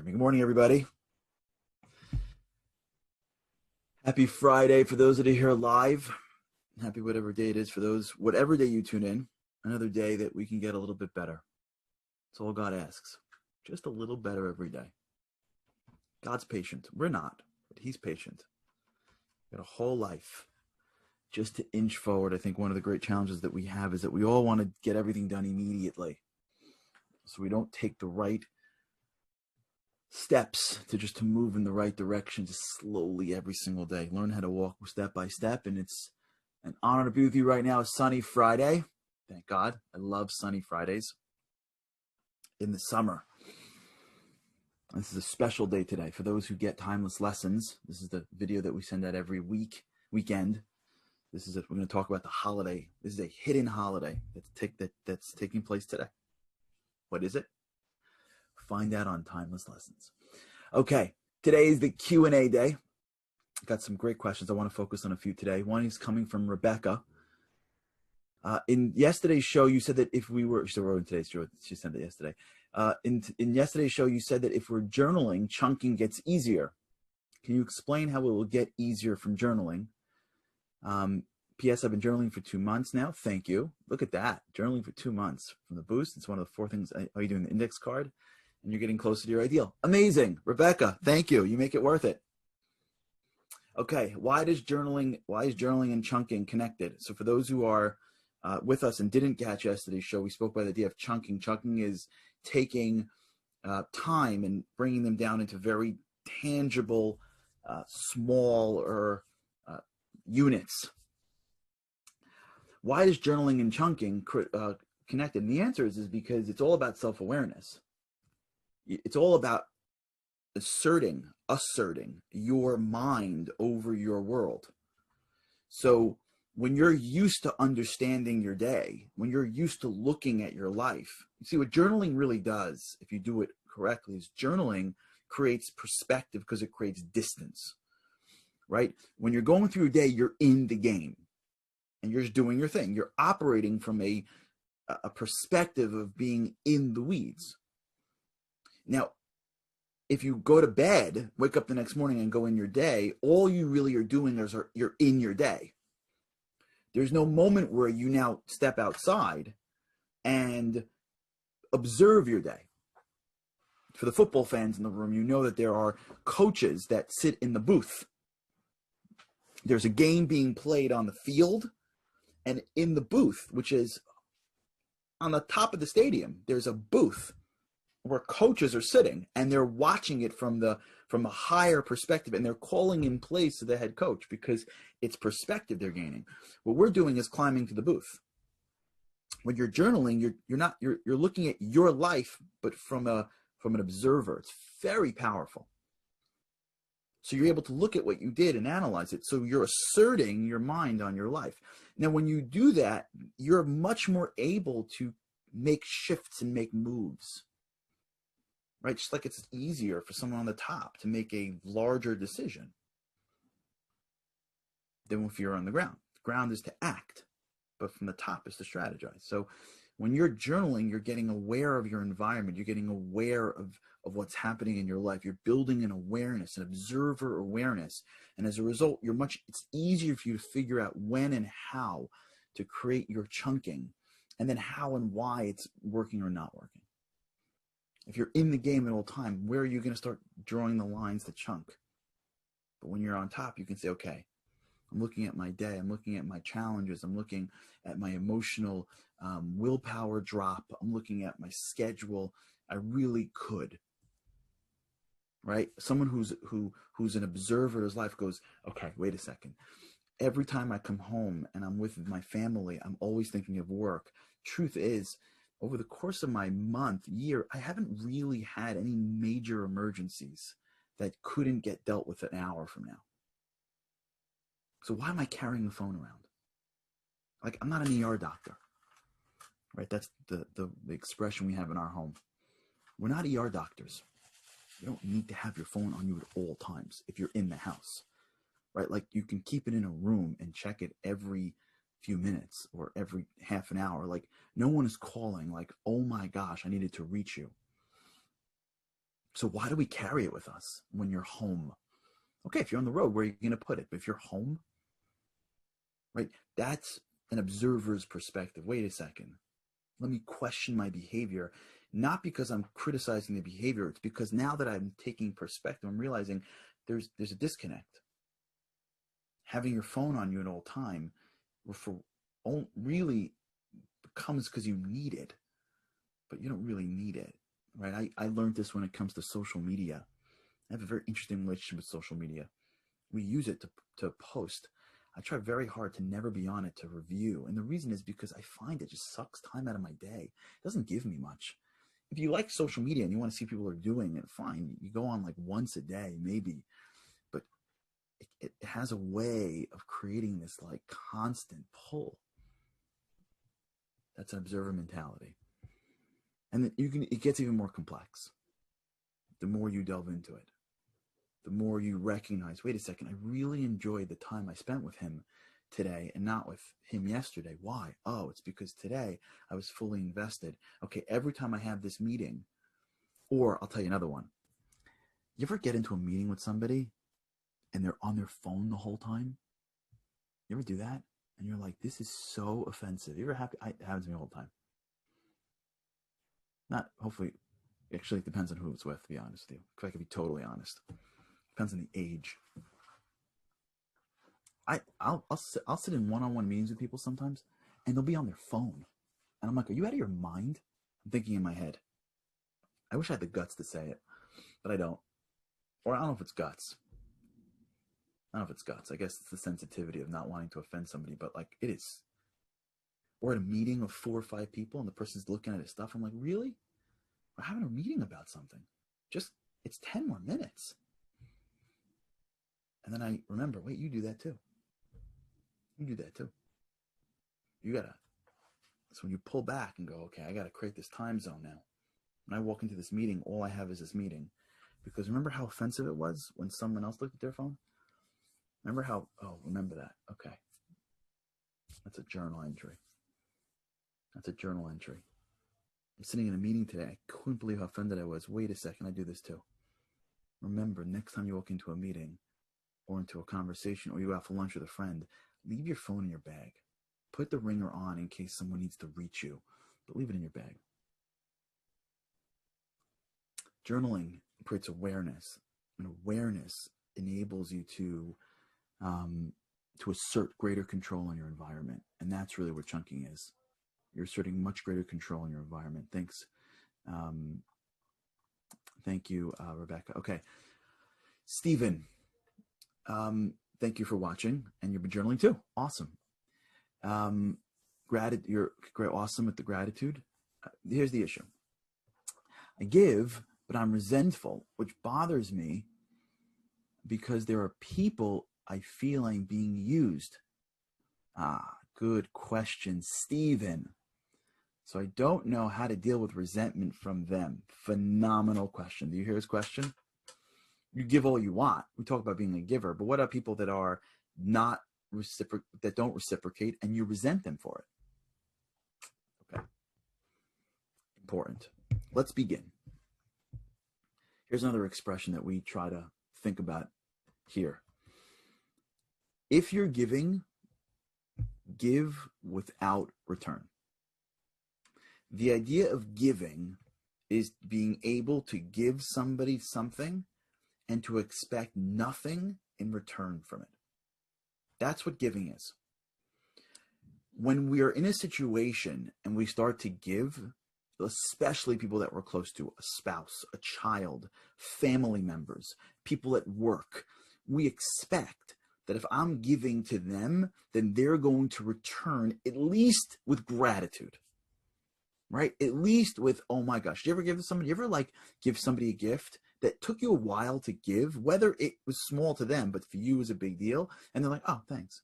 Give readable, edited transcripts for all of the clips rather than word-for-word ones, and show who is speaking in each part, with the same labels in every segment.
Speaker 1: Good morning, everybody. Happy Friday for those that are here live. Happy whatever day it is for those, whatever day you tune in. Another day that we can get a little bit better. That's all God asks. Just a little better every day. God's patient. We're not, but He's patient. Got a whole life just to inch forward. I think one of the great challenges that we have is that we all want to get everything done immediately. So we don't take the right steps to move in the right direction, just slowly every single day. Learn how to walk step by step. And it's an honor to be with you right now. Sunny Friday. Thank God. I love sunny Fridays in the summer. This is a special day today. For those who get timeless lessons, this is the video that we send out every weekend. This is it. We're going to talk about the holiday. This is a hidden holiday that's taking place today. What is it? Find out on Timeless Lessons. Okay, today is the Q&A day. Got some great questions. I want to focus on a few today. One is coming from Rebecca. In yesterday's show, you said that if we were, she wrote in today's show, she sent it yesterday. In yesterday's show, you said that if we're journaling, chunking gets easier. Can you explain how it will get easier from journaling? P.S. I've been journaling for 2 months now. Thank you. Look at that. Journaling for 2 months from the boost. It's one of the 4 things. Are you doing the index card? And you're getting closer to your ideal. Amazing. Rebecca, thank you. You make it worth it. Okay, why is journaling and chunking connected? So for those who are with us and didn't catch yesterday's show, we spoke about the idea of chunking. Chunking is taking time and bringing them down into very tangible, smaller units. Why is journaling and chunking connected? And the answer is because it's all about self-awareness. It's all about asserting your mind over your world. So when you're used to understanding your day, when you're used to looking at your life, you see what journaling really does, if you do it correctly, is journaling creates perspective because it creates distance, right? When you're going through your day, you're in the game and you're just doing your thing. You're operating from a perspective of being in the weeds. Now, if you go to bed, wake up the next morning and go in your day, all you really are doing is you're in your day. There's no moment where you now step outside and observe your day. For the football fans in the room, you know that there are coaches that sit in the booth. There's a game being played on the field, and in the booth, which is on the top of the stadium, there's a booth where coaches are sitting and they're watching it from a higher perspective, and they're calling in place to the head coach because it's perspective they're gaining. What we're doing is climbing to the booth. When you're journaling, you're looking at your life, but from an observer. It's very powerful. So you're able to look at what you did and analyze it. So you're asserting your mind on your life. Now, when you do that, you're much more able to make shifts and make moves. Right? Just like it's easier for someone on the top to make a larger decision than if you're on the ground. The ground is to act, but from the top is to strategize. So when you're journaling, you're getting aware of your environment. You're getting aware of what's happening in your life. You're building an awareness, an observer awareness. And as a result, it's easier for you to figure out when and how to create your chunking, and then how and why it's working or not working. If you're in the game at all time, where are you going to start drawing the lines to chunk? But when you're on top, you can say, okay, I'm looking at my day. I'm looking at my challenges. I'm looking at my emotional willpower drop. I'm looking at my schedule. I really could, right? Someone who's an observer of his life goes, okay, wait a second. Every time I come home and I'm with my family, I'm always thinking of work. Truth is, over the course of my year, I haven't really had any major emergencies that couldn't get dealt with an hour from now. So why am I carrying the phone around? Like, I'm not an ER doctor, right? That's the expression we have in our home. We're not ER doctors. You don't need to have your phone on you at all times if you're in the house, right? Like, you can keep it in a room and check it every few minutes or every half an hour. Like, no one is calling like, oh my gosh, I needed to reach you. So why do we carry it with us when you're home? Okay, if you're on the road, where are you going to put it? But if you're home, right, that's an observer's perspective. Wait a second. Let me question my behavior, not because I'm criticizing the behavior. It's because now that I'm taking perspective, I'm realizing there's a disconnect. Having your phone on you at all time really becomes because you need it, but you don't really need it, right? I learned this when it comes to social media. I have a very interesting relationship with social media. We use it to post. I try very hard to never be on it to review. And the reason is because I find it just sucks time out of my day. It doesn't give me much. If you like social media and you want to see people are doing it, fine. You go on like once a day, maybe. But it has a way of creating this like constant pull. That's an observer mentality. And it gets even more complex. The more you delve into it, the more you recognize, wait a second, I really enjoyed the time I spent with him today and not with him yesterday. Why? Oh, it's because today I was fully invested. Okay, every time I have this meeting, or I'll tell you another one. You ever get into a meeting with somebody and they're on their phone the whole time? You ever do that? And you're like, this is so offensive. You ever have, it happens to me all the time. Not, hopefully, actually it depends on who it's with, to be honest with you. If I could be totally honest. Depends on the age. I'll sit in one-on-one meetings with people sometimes, and they'll be on their phone, and I'm like, "Are you out of your mind?" I'm thinking in my head. I wish I had the guts to say it, but I don't. Or I don't know if it's guts. I don't know if it's guts. I guess it's the sensitivity of not wanting to offend somebody, but like it is. Or at a meeting of 4 or 5 people, and the person's looking at his stuff. I'm like, really? We're having a meeting about something. It's 10 more minutes. And then I remember, wait, you do that too. You do that too. So when you pull back and go, okay, I gotta create this time zone now. When I walk into this meeting, all I have is this meeting. Because remember how offensive it was when someone else looked at their phone? Remember that. Okay. That's a journal entry. I'm sitting in a meeting today. I couldn't believe how offended I was. Wait a second, I do this too. Remember, next time you walk into a meeting or into a conversation or you go out for lunch with a friend, leave your phone in your bag. Put the ringer on in case someone needs to reach you, but leave it in your bag. Journaling creates awareness, and awareness enables you to assert greater control on your environment, and that's really what chunking is. You're asserting much greater control in your environment. Thanks. Thank you, Rebecca. Okay. Stephen, thank you for watching, and you've been journaling too. Awesome. You're great, awesome with the gratitude. Here's the issue. I give, but I'm resentful, which bothers me because there are people I feel I'm being used. Good question, Stephen. So I don't know how to deal with resentment from them. Phenomenal question. Do you hear his question? You give all you want. We talk about being a giver, but what about people that are not that don't reciprocate and you resent them for it? Okay. Important. Let's begin. Here's another expression that we try to think about here. If you're giving, give without return. The idea of giving is being able to give somebody something and to expect nothing in return from it. That's what giving is. When we are in a situation and we start to give, especially people that we're close to, a spouse, a child, family members, people at work, we expect that if I'm giving to them, then they're going to return at least with gratitude, right? At least with, oh my gosh, do you ever give to somebody, you ever like give somebody a gift that took you a while to give, whether it was small to them, but for you it was a big deal, and they're like, oh, thanks.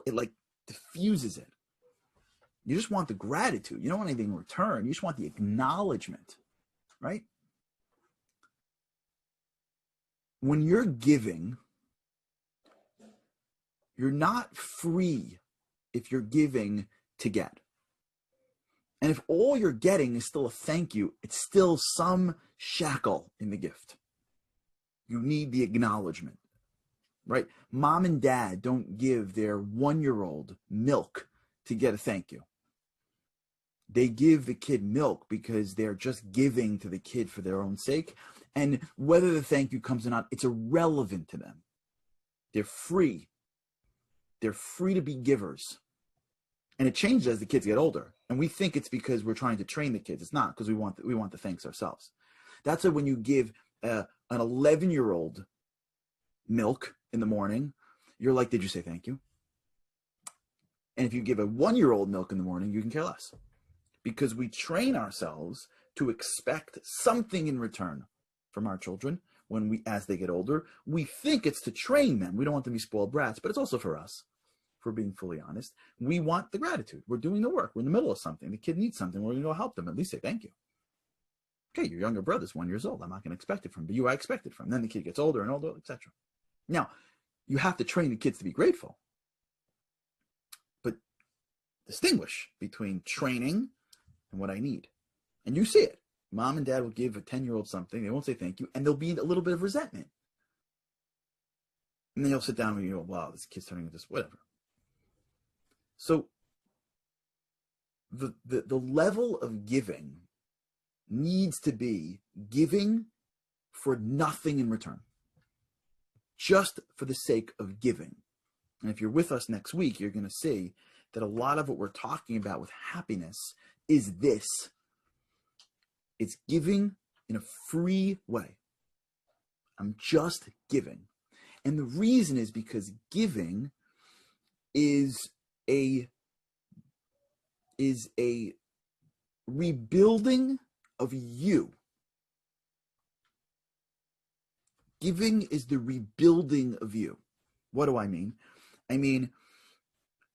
Speaker 1: It like diffuses it. You just want the gratitude. You don't want anything in return. You just want the acknowledgement, right? When you're giving, you're not free if you're giving to get. And if all you're getting is still a thank you, it's still some shackle in the gift. You need the acknowledgement, right? Mom and dad don't give their 1-year-old milk to get a thank you. They give the kid milk because they're just giving to the kid for their own sake. And whether the thank you comes or not, it's irrelevant to them. They're free. They're free to be givers. And it changes as the kids get older. And we think it's because we're trying to train the kids. It's not, because we want the thanks ourselves. That's why when you give an 11-year-old milk in the morning, you're like, did you say thank you? And if you give a 1-year-old milk in the morning, you can care less. Because we train ourselves to expect something in return from our children as they get older. We think it's to train them. We don't want them to be spoiled brats, but it's also for us. If we're being fully honest, we want the gratitude. We're doing the work. We're in the middle of something. The kid needs something. We're going to go help them. At least say thank you. Okay, your younger brother's 1 year old. I'm not going to expect it from him, but you I expect it from. Then the kid gets older and older, etc. Now, you have to train the kids to be grateful. But distinguish between training and what I need. And you see it. Mom and dad will give a 10-year-old something. They won't say thank you. And there'll be a little bit of resentment. And then you'll sit down and you go, wow, this kid's turning into this, whatever. So the level of giving needs to be giving for nothing in return. Just for the sake of giving. And if you're with us next week, you're going to see that a lot of what we're talking about with happiness is this. It's giving in a free way. I'm just giving. And the reason is because giving is a rebuilding of you. Giving is the rebuilding of you. What do I mean? I mean,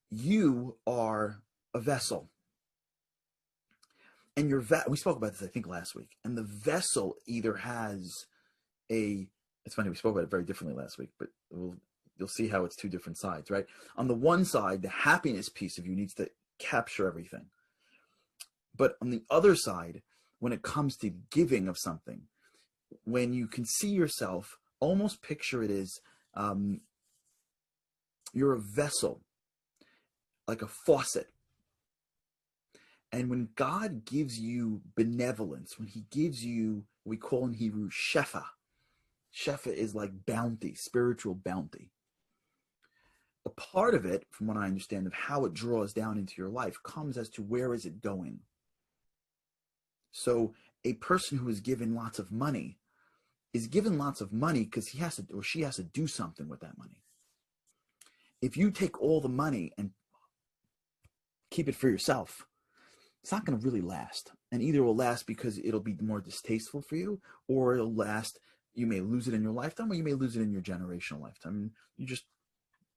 Speaker 1: you are a vessel. And we spoke about this, I think, last week. And the vessel either has it's funny, we spoke about it very differently last week, but you'll see how it's two different sides, right? On the one side, the happiness piece of you needs to capture everything. But on the other side, when it comes to giving of something, when you can see yourself, almost picture it as you're a vessel, like a faucet. And when God gives you benevolence, when he gives you, we call in Hebrew, shefa. Shefa is like bounty, spiritual bounty. A part of it, from what I understand, of how it draws down into your life comes as to where is it going. So a person who is given lots of money is given lots of money because he has to, or she has to do something with that money. If you take all the money and keep it for yourself, it's not going to really last. And either it will last because it'll be more distasteful for you, or it'll last, you may lose it in your lifetime, or you may lose it in your generational lifetime. You just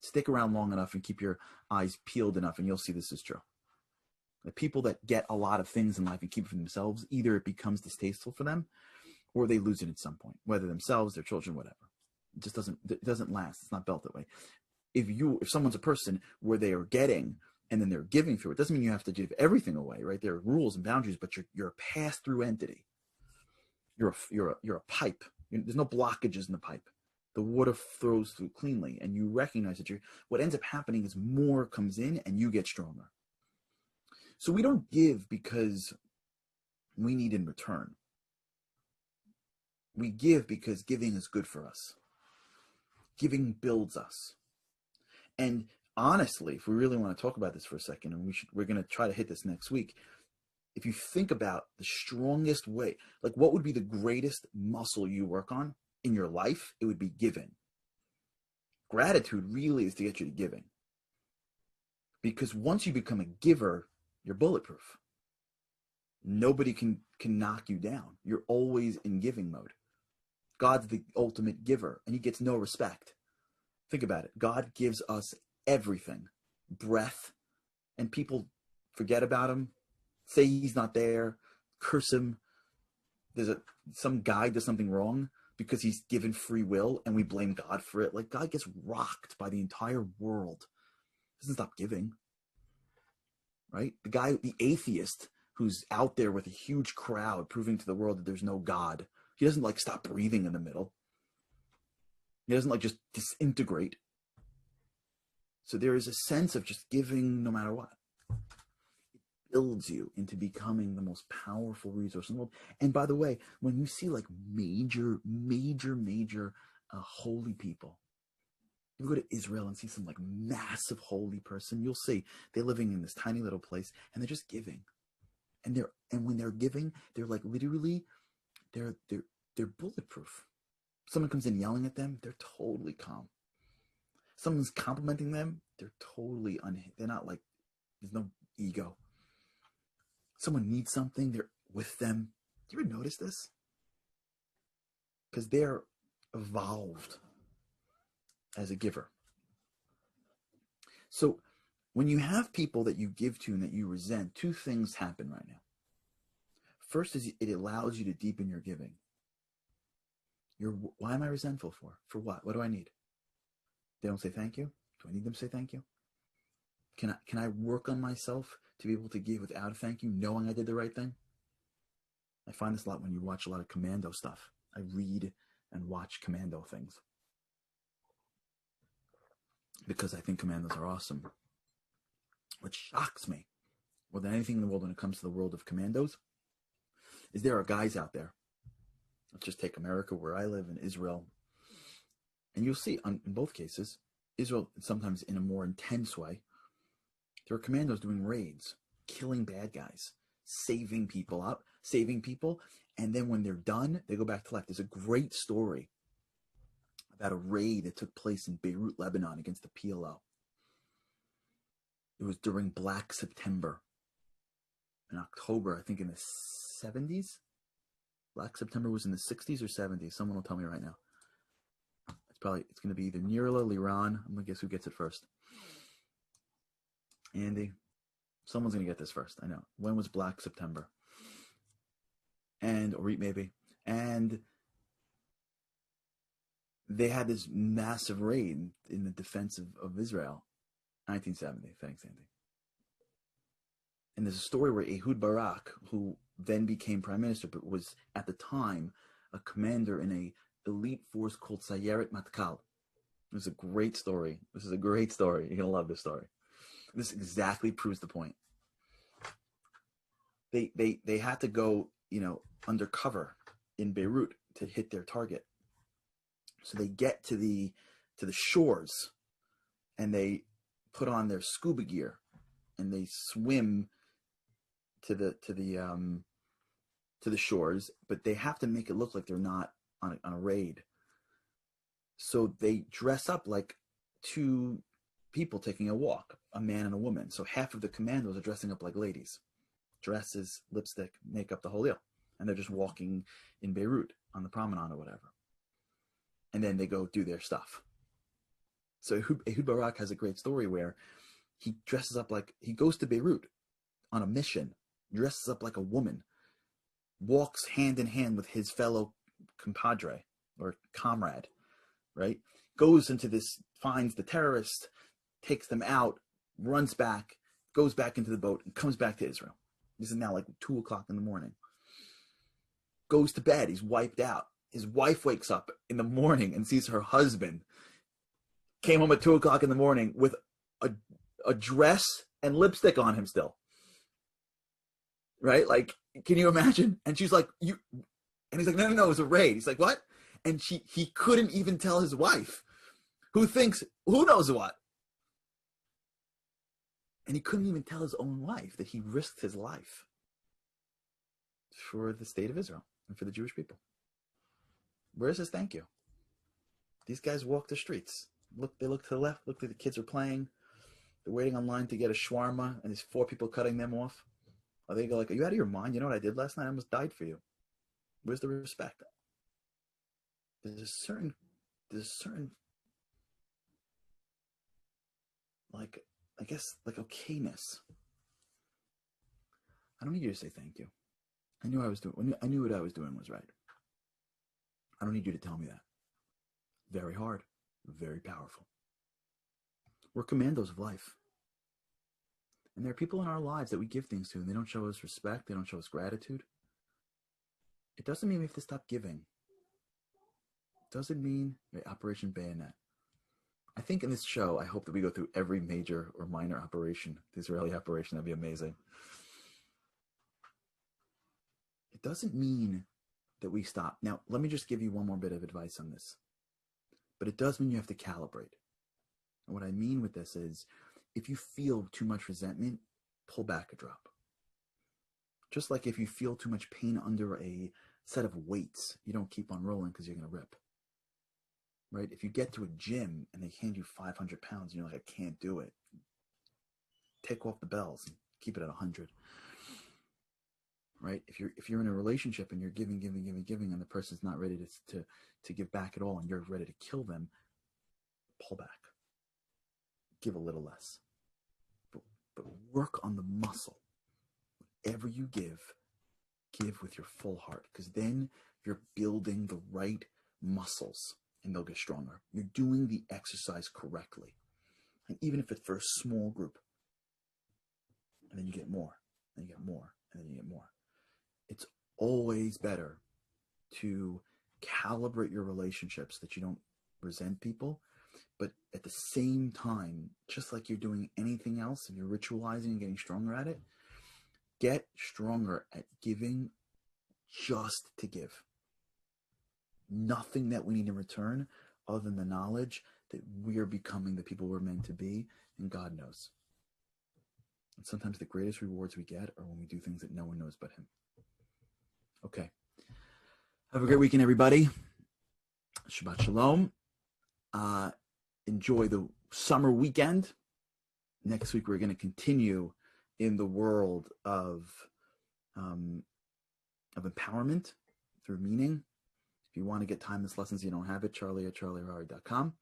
Speaker 1: stick around long enough and keep your eyes peeled enough, and you'll see this is true. The people that get a lot of things in life and keep it for themselves, either it becomes distasteful for them, or they lose it at some point, whether themselves, their children, whatever. It doesn't last. It's not built that way. If someone's a person where they are getting and then they're giving through, it doesn't mean you have to give everything away, right? There are rules and boundaries, but you're a pass-through entity. You're a pipe. There's no blockages in the pipe. The water flows through cleanly, and you recognize that what ends up happening is more comes in and you get stronger. So we don't give because we need in return. We give because giving is good for us. Giving builds us. And honestly, if we really want to talk about this for a second, and we're going to try to hit this next week, if you think about the strongest way, like what would be the greatest muscle you work on in your life, it would be giving. Gratitude really is to get you to giving. Because once you become a giver, you're bulletproof. Nobody can knock you down. You're always in giving mode. God's the ultimate giver, and he gets no respect. Think about it. God gives us everything. Breath. And people forget about him, say he's not there, curse him. Some guy does something wrong because he's given free will, and we blame God for it. Like, God gets rocked by the entire world. Doesn't stop giving. Right? The atheist, who's out there with a huge crowd proving to the world that there's no God. He doesn't like stop breathing in the middle. He doesn't like just disintegrate. So there is a sense of just giving no matter what. It builds you into becoming the most powerful resource in the world. And by the way, when you see like major holy people, you go to Israel and see some like massive holy person, you'll see they're living in this tiny little place and they're just giving. And when they're giving, they're like literally, they're bulletproof. Someone comes in yelling at them, they're totally calm. Someone's complimenting them, they're totally they're not like, there's no ego. Someone needs something, they're with them. Do you ever notice this? Because they're evolved as a giver. So when you have people that you give to and that you resent, two things happen right now. First is it allows you to deepen your giving. Why am I resentful for? For what? What do I need? They don't say thank you. Do I need them to say thank you? Can I work on myself to be able to give without a thank you, knowing I did the right thing? I find this a lot when you watch a lot of commando stuff. I read and watch commando things because I think commandos are awesome. What shocks me more than anything in the world when it comes to the world of commandos is there are guys out there. Let's just take America, where I live, in Israel. And you'll see in both cases, Israel sometimes in a more intense way, there are commandos doing raids, killing bad guys, saving people, and then when they're done, they go back to life. There's a great story about a raid that took place in Beirut, Lebanon against the PLO. It was during Black September in October, I think in the 70s. Black September was in the 60s or 70s. Someone will tell me right now. It's going to be either Nirla, Liran. I'm going to guess who gets it first. Andy. Someone's going to get this first. I know. When was Black September? Or maybe. And they had this massive raid in the defense of Israel. 1970. Thanks, Andy. And there's a story where Ehud Barak, who then became prime minister, but was at the time a commander in a elite force called Sayeret Matkal. It was a great story. This is a great story. You're going to love this story. This exactly proves the point. They had to go, undercover in Beirut to hit their target. So they get to the shores and they put on their scuba gear and they swim to the shores, but they have to make it look like they're not on a raid. So they dress up like two people taking a walk, a man and a woman. So half of the commandos are dressing up like ladies. Dresses, lipstick, makeup, the whole deal. And they're just walking in Beirut on the promenade or whatever. And then they go do their stuff. So Ehud Barak has a great story where he dresses up he goes to Beirut on a mission, dresses up like a woman, walks hand in hand with his fellow compadre or comrade, right? Goes into this, finds the terrorist, takes them out, runs back, goes back into the boat, and comes back to Israel. This is now like 2 o'clock in the morning. Goes to bed. He's wiped out. His wife wakes up in the morning and sees her husband came home at 2 o'clock in the morning with a dress and lipstick on him still. Right? Like, can you imagine? And she's like, and he's like, no, it was a raid. He's like, what? And he couldn't even tell his wife, who knows what? And he couldn't even tell his own wife that he risked his life for the state of Israel and for the Jewish people. Where's his thank you? These guys walk the streets. They look to the left, look, the kids are playing. They're waiting online to get a shawarma, and there's 4 people cutting them off. Or they go like, are you out of your mind? You know what I did last night? I almost died for you. Where's the respect? There's a certain, like, I guess, like okayness. I don't need you to say thank you. I knew what I was doing was right. I don't need you to tell me that. Very hard, very powerful. We're commandos of life. And there are people in our lives that we give things to, and they don't show us respect, they don't show us gratitude. It doesn't mean we have to stop giving. It doesn't mean Operation Bayonet. I think in this show, I hope that we go through every major or minor operation, the Israeli operation. That'd be amazing. It doesn't mean that we stop. Now, let me just give you one more bit of advice on this. But it does mean you have to calibrate. And what I mean with this is, if you feel too much resentment, pull back a drop. Just like if you feel too much pain under a set of weights, you don't keep on rolling because you're going to rip. Right? If you get to a gym and they hand you 500 pounds and you're like, I can't do it, take off the bells and keep it at 100. Right? If you're in a relationship and you're giving, and the person's not ready to give back at all, and you're ready to kill them, pull back. Give a little less. But work on the muscle. Whatever you give with your full heart, because then you're building the right muscles and they'll get stronger. You're doing the exercise correctly. And even if it's for a small group, and then you get more, and you get more, and then you get more. It's always better to calibrate your relationships that you don't resent people, but at the same time, just like you're doing anything else, if you're ritualizing and getting stronger at it, get stronger at giving just to give. Nothing that we need in return other than the knowledge that we are becoming the people we're meant to be, and God knows. And sometimes the greatest rewards we get are when we do things that no one knows but Him. Okay. Have a great weekend, everybody. Shabbat Shalom. Enjoy the summer weekend. Next week, we're going to continue in the world of empowerment through meaning. If you want to get timeless lessons, you don't have it, charlie@charlieharari.com.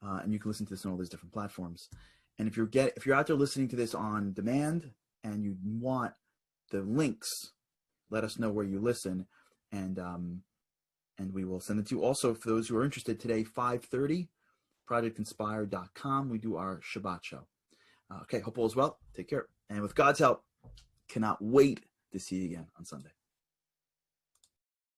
Speaker 1: And you can listen to this on all these different platforms. And if you're out there listening to this on demand and you want the links, let us know where you listen, and we will send it to you. Also, for those who are interested, today, 5:30, projectinspire.com, we do our Shabbat show. Okay, hope all is well. Take care. And with God's help, cannot wait to see you again on Sunday.